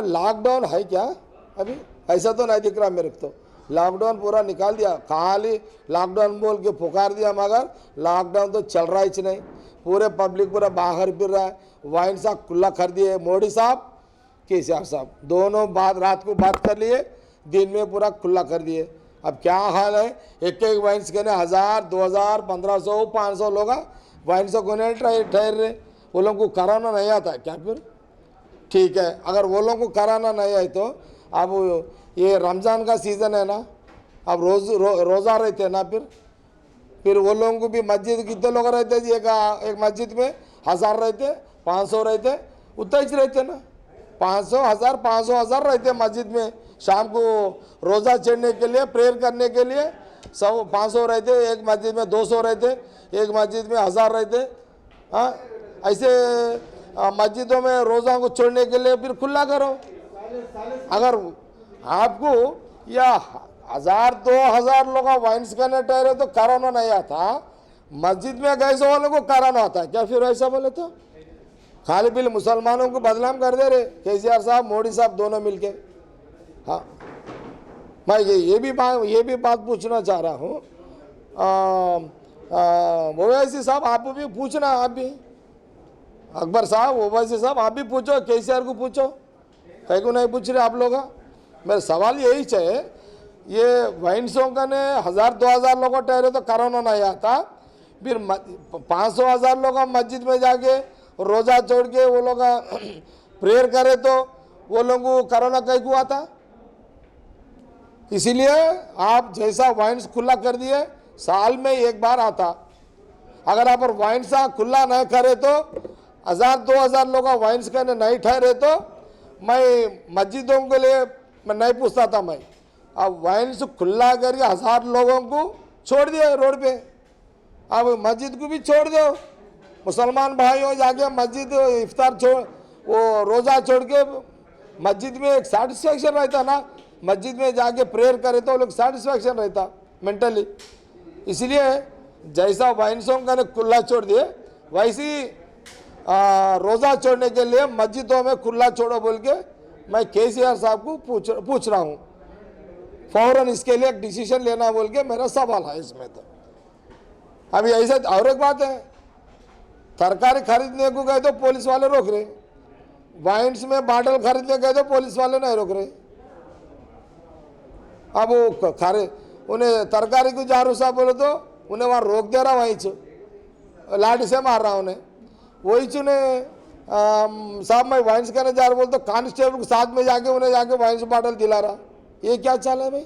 Lockdown है क्या अभी? ऐसा तो नहीं दिख रहा मेरे को। तो लॉकडाउन पूरा निकाल दिया, खाली लॉकडाउन बोल के पुकार दिया, मगर लॉकडाउन तो चल रहा ही नहीं। पूरे पब्लिक पूरा बाहर फिर रहा है। वाइन साहब खुला कर दिए, मोदी साहब केसीआर साहब दोनों बात रात को बात कर लिए, दिन में पूरा खुला कर दिए। अब क्या हाल है, एक एक वाइन्स के 1000 2000 1500 500 लोग वाइन से कोने ठहर रहे। वो लोगों को कराना नहीं आता क्या? फिर ठीक है, अगर वो लोगों को कराना नहीं है तो अब ये रमज़ान का सीज़न है ना, अब रोज़ा रहते ना, फिर वो लोगों को भी मस्जिद कितने लोग रहते? एक मस्जिद में 1000 रहते, 500 रहते, उतना ही रहते ना, 500 1000 500 1000 रहते मस्जिद में। शाम को रोज़ा चढ़ने के लिए, प्रेयर करने के लिए सब 500 रहते, एक मस्जिद में 200 रहते, एक मस्जिद में 1000 रहते। हाँ, ऐसे मस्जिदों में रोज़ा को छोड़ने के लिए फिर खुला करो। अगर आपको या 1000 2000 लोग वाइन्स करने ठहरे तो कराना नहीं आता, मस्जिद में गए सो वालों को कराना आता है क्या? फिर ऐसा बोले तो खाली बिल मुसलमानों को बदनाम कर दे रहे केसीआर साहब मोदी साहब दोनों मिलके। हाँ, मैं ये भी बात पूछना चाह रहा हूँ। ओवैसी साहब आप भी पूछना, आप भी अकबर साहब, ओवैसी साहब आप भी पूछो, केसीआर को पूछो, कहीं को नहीं पूछ रहे आप लोग? मेरा सवाल यही है, ये वाइन्सों का ने 1000 2000 लोग ठहरे तो कराना नहीं आता, फिर 500 1000 लोग मस्जिद में जाके रोज़ा छोड़ के वो लोग प्रेयर करे तो वो लोगों को कोरोना कहीं को आता? इसीलिए आप जैसा वाइन्स खुला कर दिए, साल में एक बार आता। अगर आप वाइन्स खुला नहीं करे तो 1000 2000 लोग वाइन्स करने नहीं ठहरे तो मैं मस्जिदों के लिए मैं नहीं पूछता था। मैं अब वाइन्स खुला करके 1000 लोगों को छोड़ दिया रोड पे, अब मस्जिद को भी छोड़ दो। मुसलमान भाइयों जाके मस्जिद इफ्तार छोड़, वो रोज़ा छोड़ के मस्जिद में एक सेटिस्फैक्शन रहता ना, मस्जिद में जाके प्रेयर करे तो लोग सेटिस्फैक्शन रहता मेंटली। इसलिए जैसा वाइन्सों का ने खुला छोड़ दिए, वैसी रोज़ा छोड़ने के लिए मस्जिदों में खुला छोड़ो बोल के मैं केसीआर साहब को पूछ रहा हूँ। फौरन इसके लिए एक डिसीजन लेना बोल के मेरा सवाल है इसमें। तो अभी ऐसा और एक बात है, तरकारी खरीदने को गए तो पुलिस वाले रोक रहे, वाइन्स में बाटल खरीदने गए तो पुलिस वाले नहीं रोक रहे। अब वो उन्हें तरकारी को जारू साहब बोले तो उन्हें वहाँ रोक दे रहा, वहीं लाठी से मार रहा उन्हें। वही चुने साहब मैं वाइन्स करने जा रहा, बोलते कांस्टेबल के साथ में जाके उन्हें जाके वाइन्स बाटल दिला रहा। ये क्या चाल है भाई?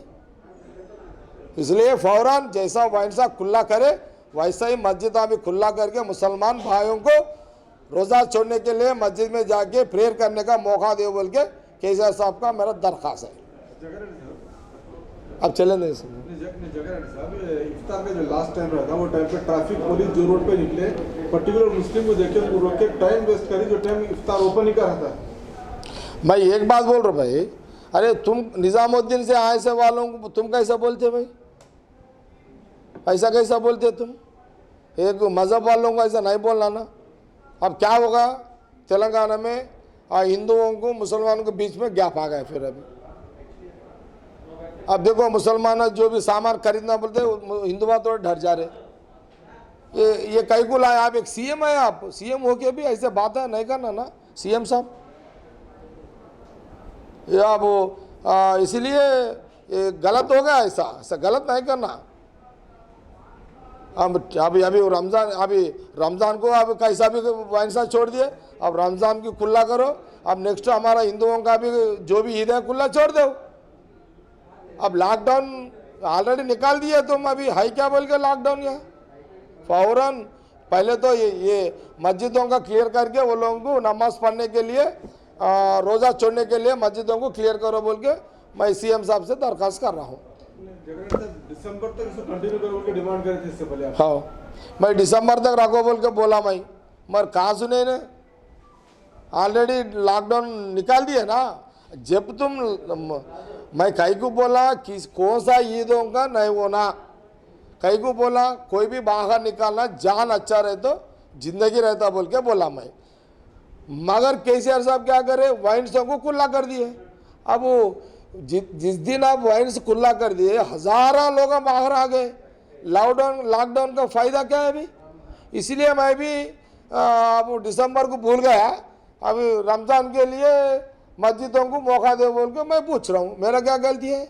इसलिए फौरन जैसा वाइन्स खुला करे वैसा ही मस्जिद भी खुला करके मुसलमान भाइयों को रोज़ा छोड़ने के लिए मस्जिद में जाके प्रेयर करने का मौका दे बोल के केसीआर साहब का मेरा दरख्वास्त है। अब चले नहीं इफ्तार का जो लास्ट टाइम रहा था, वो टाइम पे ट्रैफिक पुलिस जो रोड पे निकले, पर्टिकुलर मुस्लिम को देखे, उनको रोक के टाइम वेस्ट करी, जो टाइम इफ्तार ओपन ही कर रहा था। मैं एक बात बोल रहा भाई, अरे तुम निजामुद्दीन से आए से वालों को तुम कैसा बोलते भाई? ऐसा कैसा बोलते तुम? एक मज़हब वालों को ऐसा नहीं बोलना ना। अब क्या होगा, तेलंगाना में हिंदुओं को मुसलमानों के बीच में गैप आ गया। फिर अब देखो मुसलमान जो भी सामान खरीदना बोलते हिंदू बात थोड़े डर जा रहे। ये कई को लाए? आप एक सीएम है, आप सीएम होके भी ऐसे बात है नहीं करना ना सीएम साहब। या वो इसलिए ये गलत हो गया, ऐसा गलत नहीं करना। अब अभी रमज़ान को अब कैसा भी वाइन्स छोड़ दिए, अब रमज़ान की खुला करो। अब नेक्स्ट हमारा हिंदुओं का भी जो भी ईद है खुला छोड़ दो। अब लॉकडाउन ऑलरेडी निकाल दिया तुम, अभी है क्या बोल के लॉकडाउन? यहाँ फौरन पहले तो ये मस्जिदों का क्लियर करके वो लोगों को नमाज पढ़ने के लिए रोज़ा छोड़ने के लिए मस्जिदों को क्लियर करो बोल के मैं सीएम साहब से दरख्वास्त कर रहा हूँ। दिसंबर तक इसको कंटिन्यू करो बोल के डिमांड करे थे इससे पहले। हाँ, मैं दिसंबर तक रखो बोल के बोला मैं, मगर कहाँ सुने ने? ऑलरेडी लॉकडाउन निकाल दिए ना। जब तुम मैं कहीं को बोला कि कौन सा ईदों का नहीं होना, कहीं को बोला कोई भी बाहर निकालना जान अच्छा रहे तो जिंदगी रहता बोल के बोला मैं। मगर केसीआर साहब क्या करे, वाइन्स को खुला कर दिए। अब वो जिस दिन आप वाइन्स खुला कर दिए, हजारों लोग बाहर आ गए। लॉकडाउन का फायदा क्या है अभी? इसलिए मैं भी अब दिसंबर को भूल गया, अभी रमजान के लिए मस्जिदों को मौका दे बोल के मैं पूछ रहा हूँ, मेरा क्या गलती है?